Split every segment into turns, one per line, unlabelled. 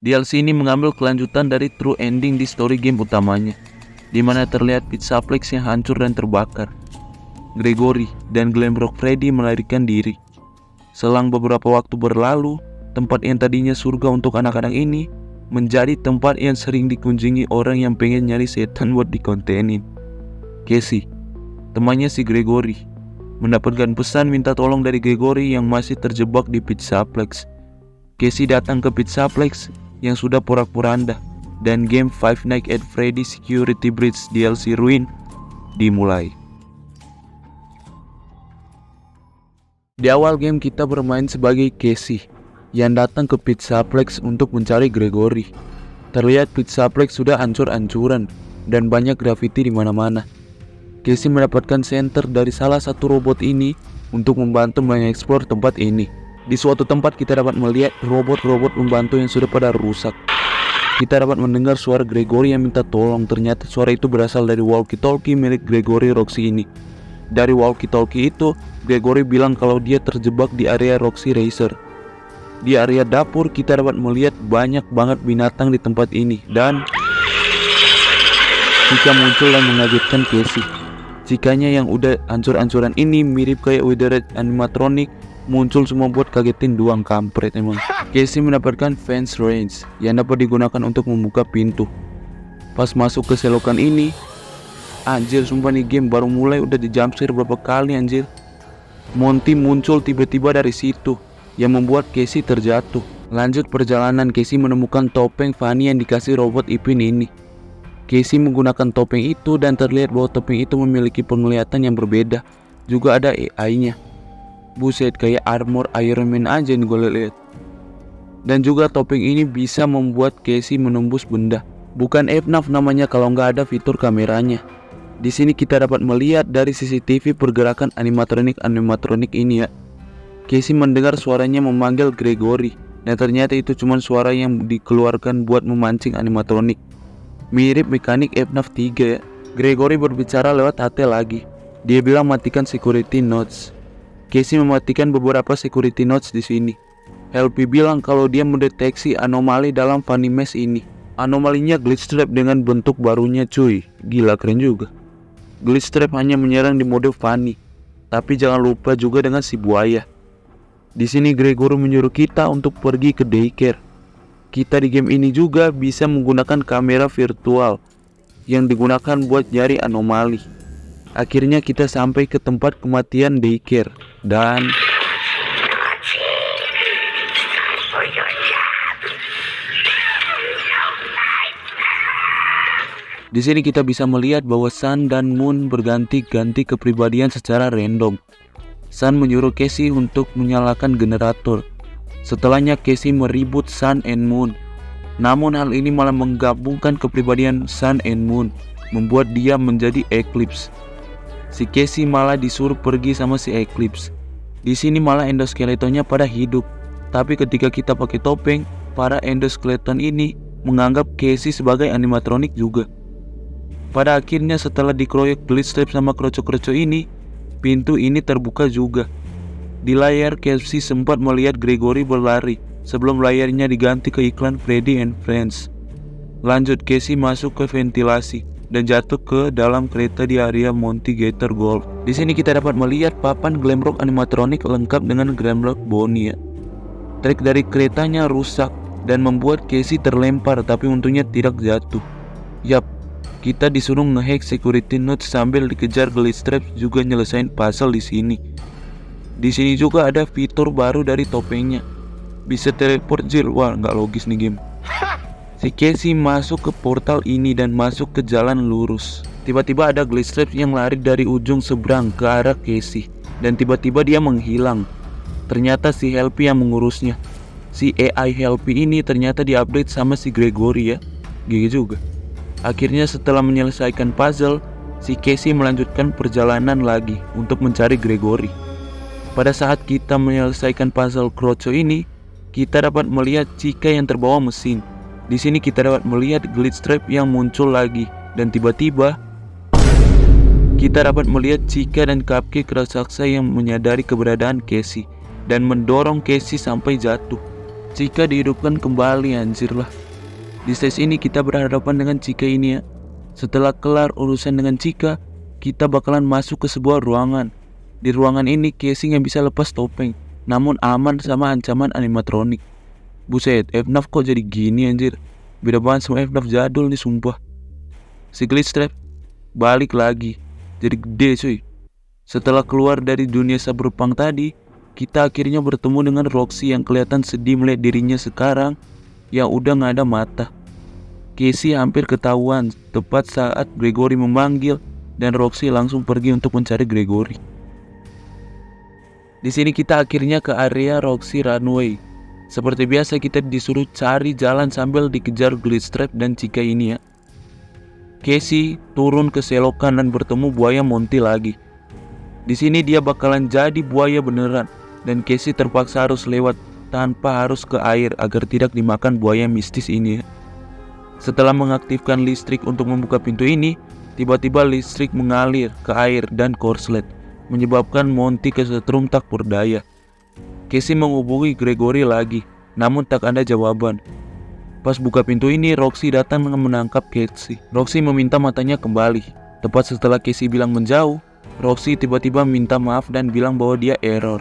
DLC ini mengambil kelanjutan dari true ending di story game utamanya, di mana terlihat Pizzaplex yang hancur dan terbakar. Gregory dan Glamrock Freddy melarikan diri. Selang beberapa waktu berlalu, tempat yang tadinya surga untuk anak-anak ini menjadi tempat yang sering dikunjungi orang yang pengen nyari setan buat dikontenin. Casey, temannya si Gregory, mendapatkan pesan minta tolong dari Gregory yang masih terjebak di Pizzaplex. Casey datang ke Pizzaplex yang sudah porak-poranda dan game Five Nights at Freddy's Security Breach DLC Ruin dimulai. Di awal game kita bermain sebagai Casey yang datang ke Pizzaplex untuk mencari Gregory. Terlihat Pizzaplex sudah hancur-hancuran dan banyak grafiti di mana-mana. Casey mendapatkan senter dari salah satu robot ini untuk membantu mengeksplor tempat ini. Di suatu tempat kita dapat melihat robot-robot membantu yang sudah pada rusak. Kita dapat mendengar suara Gregory yang minta tolong. Ternyata suara itu berasal dari walkie-talkie milik Gregory Roxy ini. Dari walkie-talkie itu, Gregory bilang kalau dia terjebak di area Roxy Racer. Di area dapur kita dapat melihat banyak banget binatang di tempat ini. Dan Chica muncul dan mengagetkan Casey. Chicanya yang udah hancur-hancuran ini mirip kayak Withered animatronic, muncul semua buat kagetin doang, kampret emang. Casey mendapatkan fence range yang dapat digunakan untuk membuka pintu. Pas masuk ke selokan ini, anjir sumpah nih game baru mulai udah di jumpscare berapa kali anjir. Monty muncul tiba-tiba dari situ yang membuat Casey terjatuh. Lanjut perjalanan, Casey menemukan topeng Fanny yang dikasih robot Ipin ini. Casey menggunakan topeng itu dan terlihat bahwa topeng itu memiliki penglihatan yang berbeda. Juga ada AI-nya. Buset, kayak armor Iron Man aja nih gue lihat. Dan juga topeng ini bisa membuat Casey menembus benda. Bukan FNAF namanya kalau nggak ada fitur kameranya. Di sini kita dapat melihat dari CCTV pergerakan animatronik ini ya. Casey mendengar suaranya memanggil Gregory, dan ternyata itu cuma suara yang dikeluarkan buat memancing animatronik. Mirip mekanik FNAF 3 ya. Gregory berbicara lewat HT lagi. Dia bilang matikan security nodes. Casey mematikan beberapa security nodes di sini. Helpy bilang kalau dia mendeteksi anomali dalam Funny Mess ini. Anomalinya glitch trap dengan bentuk barunya cuy. Gila, keren juga. Glitch trap hanya menyerang di mode funny, tapi jangan lupa juga dengan si buaya. Di sini Gregory menyuruh kita untuk pergi ke daycare. Kita di game ini juga bisa menggunakan kamera virtual yang digunakan buat nyari anomali. Akhirnya kita sampai ke tempat kematian daycare dan di sini kita bisa melihat bahwa Sun dan Moon berganti-ganti kepribadian secara random. Sun menyuruh Casey untuk menyalakan generator. Setelahnya Casey meribut Sun and Moon. Namun hal ini malah menggabungkan kepribadian Sun and Moon, membuat dia menjadi Eclipse. Si Casey malah disuruh pergi sama si Eclipse. Di sini malah endoskeletonnya pada hidup. Tapi ketika kita pakai topeng, para endoskeleton ini menganggap Casey sebagai animatronik juga. Pada akhirnya setelah dikeroyok glitch trap sama kroco-kroco ini, pintu ini terbuka juga. Di layar Casey sempat melihat Gregory berlari sebelum layarnya diganti ke iklan Freddy and Friends. Lanjut, Casey masuk ke ventilasi dan jatuh ke dalam kereta di area Monty Gator Golf. Di sini kita dapat melihat papan Glamrock animatronic lengkap dengan Glamrock Bonnie ya. Trek dari keretanya rusak dan membuat Casey terlempar, tapi untungnya tidak jatuh. Yap, kita disuruh ngehack security node sambil dikejar glitch trap juga nyelesain puzzle di sini. Di sini juga ada fitur baru dari topengnya. Bisa teleport jil. Wah, nggak logis nih game. Si Casey masuk ke portal ini dan masuk ke jalan lurus. Tiba-tiba ada glitch trap yang lari dari ujung seberang ke arah Casey. Dan tiba-tiba dia menghilang. Ternyata si Helpy yang mengurusnya. Si AI Helpy ini ternyata diupdate sama si Gregory ya. Gigi juga. Akhirnya setelah menyelesaikan puzzle, si Casey melanjutkan perjalanan lagi untuk mencari Gregory. Pada saat kita menyelesaikan puzzle kroco ini, kita dapat melihat Chica yang terbawa mesin. Di sini kita dapat melihat glitch trap yang muncul lagi, dan tiba-tiba kita dapat melihat Chica dan Cupcake raksasa yang menyadari keberadaan Casey dan mendorong Casey sampai jatuh. Chica dihidupkan kembali, anjir lah. Di stage ini kita berhadapan dengan Chica ini ya. Setelah kelar urusan dengan Chica, kita bakalan masuk ke sebuah ruangan. Di ruangan ini Casey nggak bisa lepas topeng, namun aman sama ancaman animatronik. Buset, FNAF kok jadi gini anjir. Beda banget sama FNAF jadul nih sumpah. Si Glitchtrap balik lagi, jadi gede cuy. Setelah keluar dari dunia cyberpunk tadi, kita akhirnya bertemu dengan Roxy yang kelihatan sedih melihat dirinya sekarang yang udah gak ada mata. Casey hampir ketahuan tepat saat Gregory memanggil dan Roxy langsung pergi untuk mencari Gregory. Di sini kita akhirnya ke area Roxy Runway. Seperti biasa kita disuruh cari jalan sambil dikejar Glitchtrap dan Chica ini ya. Casey turun ke selokan dan bertemu buaya Monty lagi. Di sini dia bakalan jadi buaya beneran dan Casey terpaksa harus lewat tanpa harus ke air agar tidak dimakan buaya mistis ini. Setelah mengaktifkan listrik untuk membuka pintu ini, tiba-tiba listrik mengalir ke air dan korslet, menyebabkan Monty kesetrum tak berdaya. Casey menghubungi Gregory lagi, namun tak ada jawaban. Pas buka pintu ini, Roxy datang menangkap Casey. Roxy meminta matanya kembali. Tepat setelah Casey bilang menjauh, Roxy tiba-tiba minta maaf dan bilang bahwa dia error.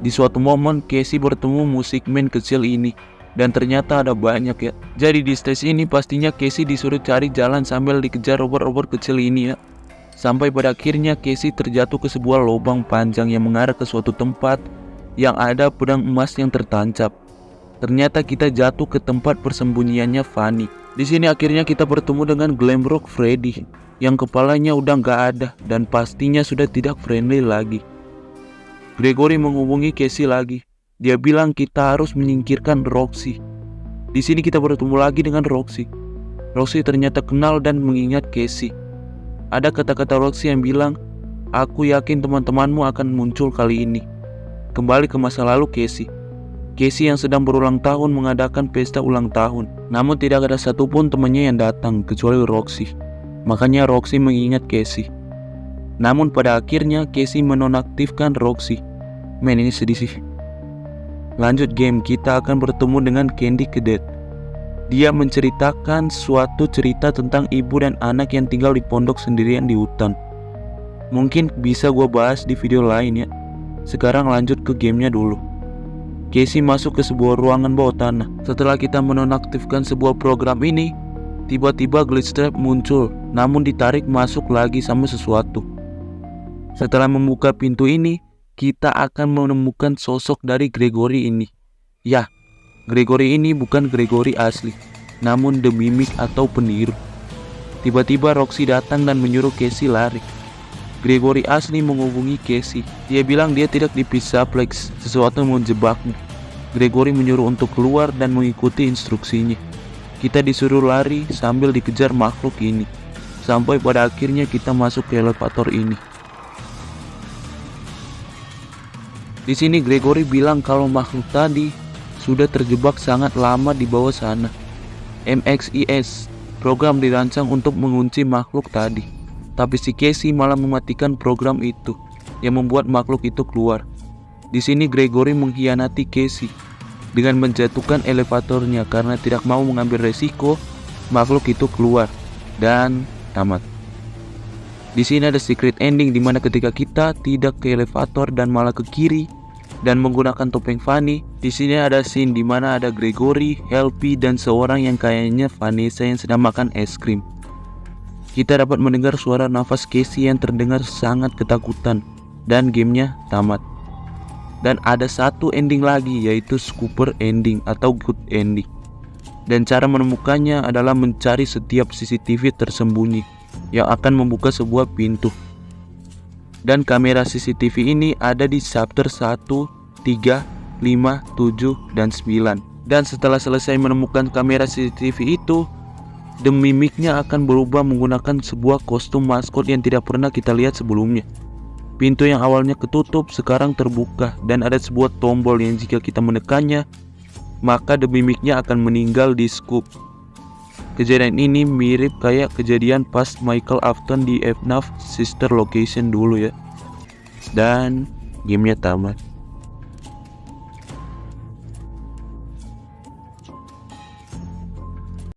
Di suatu momen, Casey bertemu musikman kecil ini, dan ternyata ada banyak ya. Jadi di stage ini pastinya Casey disuruh cari jalan sambil dikejar robot-robot kecil ini ya. Sampai pada akhirnya Casey terjatuh ke sebuah lubang panjang yang mengarah ke suatu tempat yang ada pedang emas yang tertancap. Ternyata kita jatuh ke tempat persembunyiannya Fanny. Di sini akhirnya kita bertemu dengan Glamrock Freddy yang kepalanya udah nggak ada dan pastinya sudah tidak friendly lagi. Gregory menghubungi Casey lagi. Dia bilang kita harus menyingkirkan Roxy. Di sini kita bertemu lagi dengan Roxy. Roxy ternyata kenal dan mengingat Casey. Ada kata-kata Roxy yang bilang, "Aku yakin teman-temanmu akan muncul kali ini." Kembali ke masa lalu Casey. Casey yang sedang berulang tahun mengadakan pesta ulang tahun. Namun tidak ada satupun temannya yang datang kecuali Roxy. Makanya Roxy mengingat Casey. Namun pada akhirnya Casey menonaktifkan Roxy. Men, ini sedih sih. Lanjut game, kita akan bertemu dengan Candy Cadet. Dia menceritakan suatu cerita tentang ibu dan anak yang tinggal di pondok sendirian di hutan. Mungkin bisa gue bahas di video lain ya. Sekarang lanjut ke gamenya dulu. Casey masuk ke sebuah ruangan bawah tanah. Setelah kita menonaktifkan sebuah program ini, tiba-tiba Glitchtrap muncul, namun ditarik masuk lagi sama sesuatu. Setelah membuka pintu ini, kita akan menemukan sosok dari Gregory ini. Ya, Gregory ini bukan Gregory asli, namun The Mimic atau peniru. Tiba-tiba Roxy datang dan menyuruh Casey lari. Gregory asli menghubungi Casey. Dia bilang dia tidak dipisah Plex, sesuatu yang menjebaknya. Gregory menyuruh untuk keluar dan mengikuti instruksinya. Kita disuruh lari sambil dikejar makhluk ini. Sampai pada akhirnya kita masuk ke elevator ini. Di sini Gregory bilang kalau makhluk tadi sudah terjebak sangat lama di bawah sana. MXIS, program dirancang untuk mengunci makhluk tadi. Tapi si Casey malah mematikan program itu, yang membuat makhluk itu keluar. Di sini Gregory mengkhianati Casey dengan menjatuhkan elevatornya karena tidak mau mengambil resiko makhluk itu keluar dan tamat. Di sini ada secret ending di mana ketika kita tidak ke elevator dan malah ke kiri dan menggunakan topeng Fanny. Di sini ada scene di mana ada Gregory, Helpy dan seorang yang kayaknya Vanessa yang sedang makan es krim. Kita dapat mendengar suara nafas Casey yang terdengar sangat ketakutan dan gamenya tamat. Dan ada satu ending lagi yaitu Scooper ending atau good ending. Dan cara menemukannya adalah mencari setiap CCTV tersembunyi yang akan membuka sebuah pintu. Dan kamera CCTV ini ada di chapter 1, 3, 5, 7, dan 9. Dan setelah selesai menemukan kamera CCTV itu, The Mimic-nya akan berubah menggunakan sebuah kostum maskot yang tidak pernah kita lihat sebelumnya. Pintu yang awalnya ketutup sekarang terbuka dan ada sebuah tombol yang jika kita menekannya, maka The Mimic-nya akan meninggal di scoop. Kejadian ini mirip kayak kejadian pas Michael Afton di FNAF Sister Location dulu ya. Dan gamenya tamat.